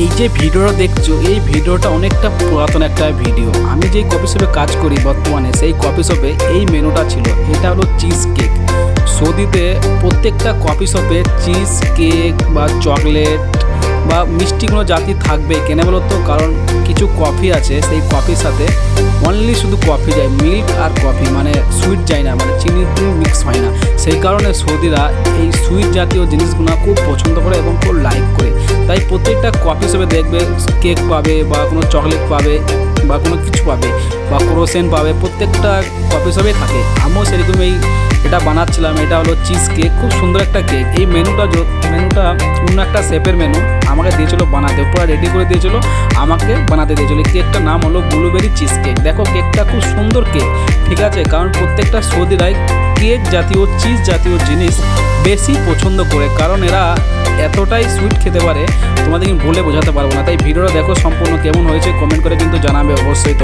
এই যে ভিডিওটা দেখছো, এই ভিডিওটা অনেকটা পুরাতন একটা ভিডিও। আমি যেই কফি শপে কাজ করি বর্তমানে, সেই কফি শপে এই মেনুটা ছিল। এটা হলো চিজ কেক। সৌদিতে প্রত্যেকটা কফি শপে চিজ কেক বা চকলেট বা মিষ্টি কোনো জাতি থাকবে। কেন বলো তো? কারণ কিছু কফি আছে, সেই কফির সাথে অনলি শুধু কফি যায়, মিল্ক আর কফি, মানে সুইট যায় না, মানে চিনি মিক্স হয় না। সেই কারণে সৌদিরা এই সুইট জাতীয় জিনিসগুলো খুব পছন্দ করে এবং খুব লাইক করে। তাই প্রত্যেকটা কফি শপে দেখবে কেক পাবে বা কোনো চকলেট পাবে বা কোনো কিছু পাবে বা ক্রোসেন্ট পাবে, প্রত্যেকটা কফি শপে থাকে। আমিও সেরকমই এটা বানাচ্ছিলাম। এটা হলো চিজ কেক, খুব সুন্দর একটা কেক। এই মেনুটা অন্য একটা শেপের মেনু আমাকে দিয়েছিল বানাতে, পুরো রেডি করে দিয়েছিল, আমাকে বানাতে দিয়েছিল। কেকটার নাম হলো ব্লুবেরি চিজ কেক। দেখো কেকটা খুব সুন্দর কেক, ঠিক আছে? কারণ প্রত্যেকটা সৌদিরাই কেক জাতীয় চিজ জাতীয় জিনিস বেশি পছন্দ করে, কারণ এরা এতটাই সুইট খেতে পারে তোমাদের বলে বোঝাতে পারবো না। তাই ভিডিওটা দেখো সম্পূর্ণ, কেমন হয়েছে কমেন্ট করে কিন্তু জানাবে অবশ্যই।